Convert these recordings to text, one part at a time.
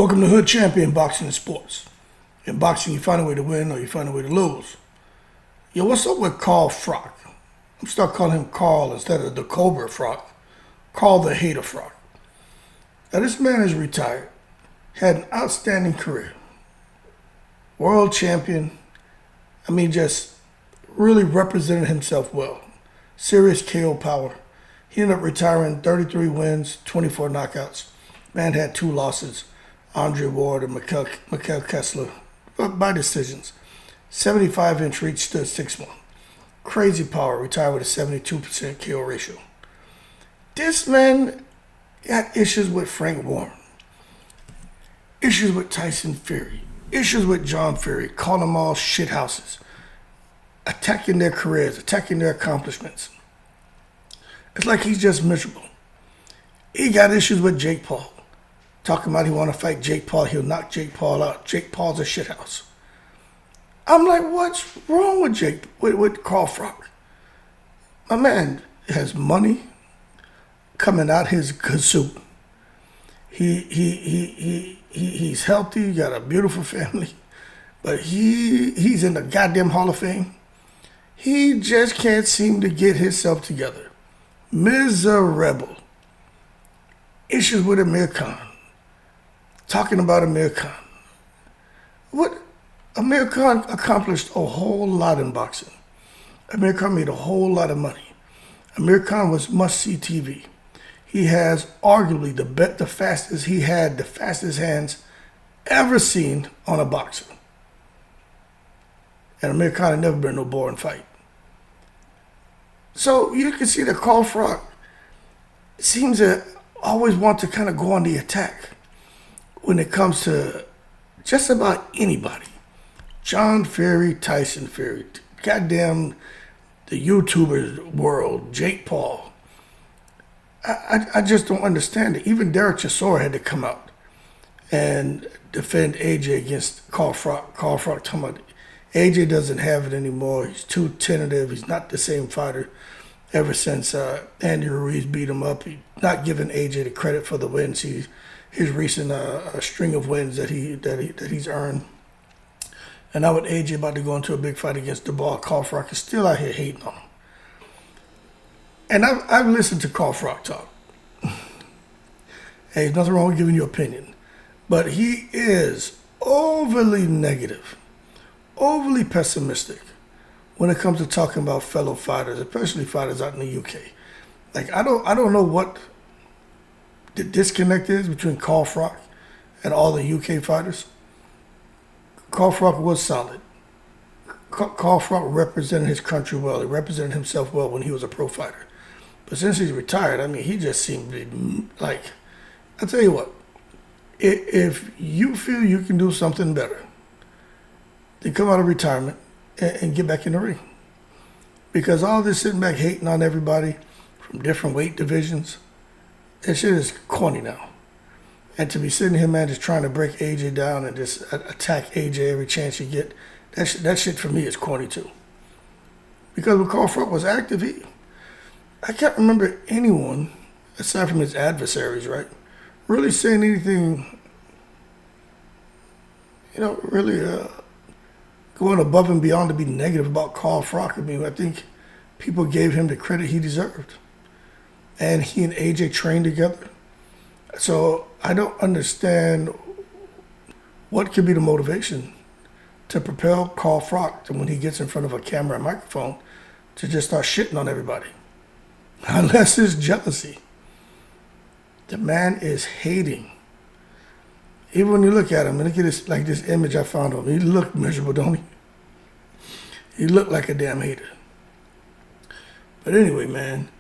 Welcome to Hood Champion Boxing and Sports. In boxing, you find a way to win or you find a way to lose. Yo, what's up with Froch? I'm start calling him Carl instead of the Cobra Froch. Carl the Hater Froch. Now, this man is retired, had an outstanding career. World champion. Just really represented himself well. Serious KO power. He ended up retiring 33 wins, 24 knockouts. Man had 2 losses. Andre Ward and Mikhail Kessler by decisions. 75-inch reach, stood 6'1". Crazy power, retired with a 72% KO ratio. This man got issues with Frank Warren, issues with Tyson Fury, issues with John Fury, calling them all shithouses, attacking their careers, attacking their accomplishments. It's like he's just miserable. He got issues with Jake Paul. Talking about he want to fight Jake Paul, he'll knock Jake Paul out. Jake Paul's a shithouse. I'm like, what's wrong with Carl Froch? My man has money coming out his kazoo. He's healthy, got a beautiful family, but he's in the goddamn Hall of Fame. He just can't seem to get himself together. Miserable. Issues with Amir Khan. Talking about Amir Khan. What? Amir Khan accomplished a whole lot in boxing. Amir Khan made a whole lot of money. Amir Khan was must-see TV. He has arguably the fastest hands ever seen on a boxer. And Amir Khan had never been no boring fight. So you can see that Carl Froch seems to always want to kind of go on the attack when it comes to just about anybody. John Fury, Tyson Fury, goddamn the YouTuber world, Jake Paul. I just don't understand it. Even Derek Chisora had to come out and defend AJ against Carl Froch. Carl Froch talking about AJ doesn't have it anymore. He's too tentative. He's not the same fighter ever since Andy Ruiz beat him up. He's not giving AJ the credit for the wins. His recent string of wins that he's earned. And now with AJ about to go into a big fight against Dubois, Carl Froch is still out here hating on him. And I've listened to Carl Froch talk. Hey, there's nothing wrong with giving your opinion. But he is overly negative, overly pessimistic when it comes to talking about fellow fighters, especially fighters out in the UK. Like, I don't know what the disconnect is between Carl Froch and all the UK fighters. Carl Froch was solid. Carl Froch represented his country well. He represented himself well when he was a pro fighter. But since he's retired, he just seemed to be like, I'll tell you what, if you feel you can do something better, then come out of retirement and get back in the ring. Because all this sitting back hating on everybody from different weight divisions, that shit is corny now. And to be sitting here, man, just trying to break AJ down and just attack AJ every chance you get, that shit for me is corny too. Because when Carl Froch was active, I can't remember anyone, aside from his adversaries, right, really saying anything, really going above and beyond to be negative about Carl Froch. I think people gave him the credit he deserved. And he and AJ trained together. So I don't understand what could be the motivation to propel Carl Froch to, when he gets in front of a camera and microphone, to just start shitting on everybody. Unless it's jealousy. The man is hating. Even when you look at him, and look at this image I found of him, he looked miserable, don't he? He looked like a damn hater. But anyway, man,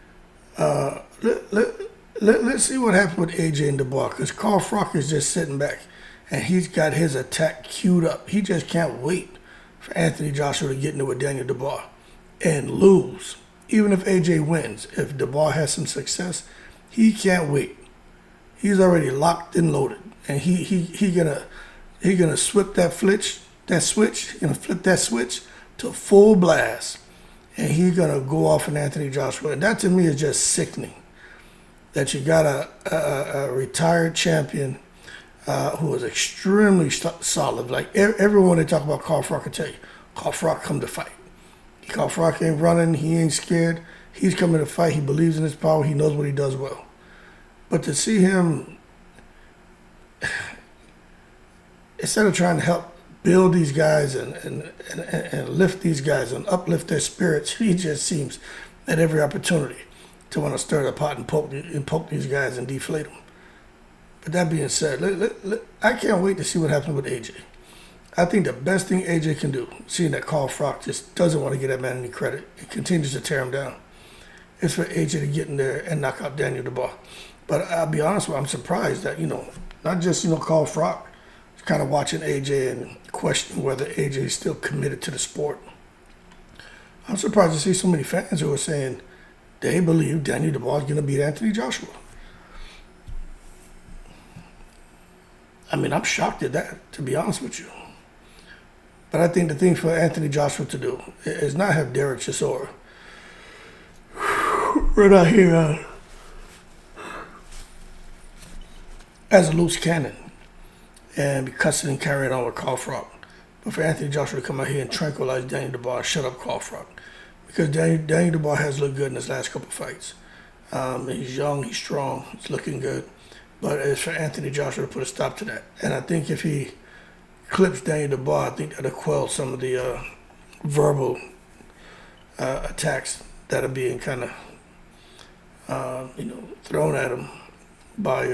let's see what happened with AJ and Dubois, because Carl Froch is just sitting back, and he's got his attack queued up. He just can't wait for Anthony Joshua to get into with Daniel Dubois and lose. Even if AJ wins, if Dubois has some success, he can't wait. He's already locked and loaded, and he gonna flip that switch to full blast, and he's gonna go off on Anthony Joshua. And that to me is just sickening. That you got a retired champion who was extremely solid. Like everyone they talk about Carl Froch can tell you, Carl Froch come to fight. Carl Froch ain't running. He ain't scared. He's coming to fight. He believes in his power. He knows what he does well. But to see him, instead of trying to help build these guys and lift these guys and uplift their spirits, he just seems at every opportunity to want to stir the pot and poke these guys and deflate them. But that being said, I can't wait to see what happens with AJ. I think the best thing AJ can do, seeing that Carl Froch just doesn't want to give that man any credit and continues to tear him down, is for AJ to get in there and knock out Daniel Dubois. But I'll be honest with you, I'm surprised that, not just, Carl Froch is kind of watching AJ and questioning whether AJ is still committed to the sport. I'm surprised to see so many fans who are saying they believe Daniel Dubois is going to beat Anthony Joshua. I mean, I'm shocked at that, to be honest with you. But I think the thing for Anthony Joshua to do is not have Derek Chisora right out here as a loose cannon and be cussing and carrying on with Carl Froch. But for Anthony Joshua to come out here and tranquilize Daniel Dubois, shut up Carl Froch. Because Daniel Dubois has looked good in his last couple of fights. He's young, he's strong, he's looking good. But it's for Anthony Joshua to put a stop to that. And I think if he clips Daniel Dubois, I think that'll quell some of the verbal attacks that are being kind of, thrown at him by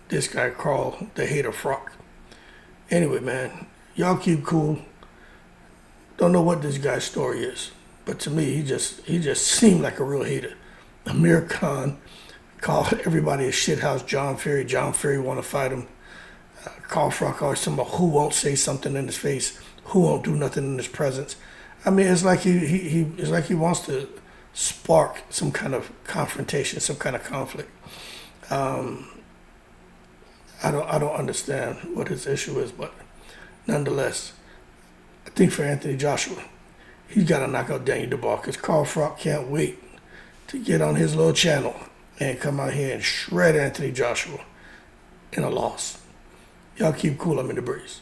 this guy, Carl, the hater Froch. Anyway, man, y'all keep cool. Don't know what this guy's story is, but to me, he just seemed like a real hater. Amir Khan called everybody a shithouse. John Ferry want to fight him. Carl Froch always talking about who won't say something in his face, who won't do nothing in his presence. I mean, it's like he wants to spark some kind of confrontation, some kind of conflict. I don't understand what his issue is, but nonetheless, I think for Anthony Joshua, he's got to knock out Daniel Dubois because Carl Froch can't wait to get on his little channel and come out here and shred Anthony Joshua in a loss. Y'all keep cool. I'm in the breeze.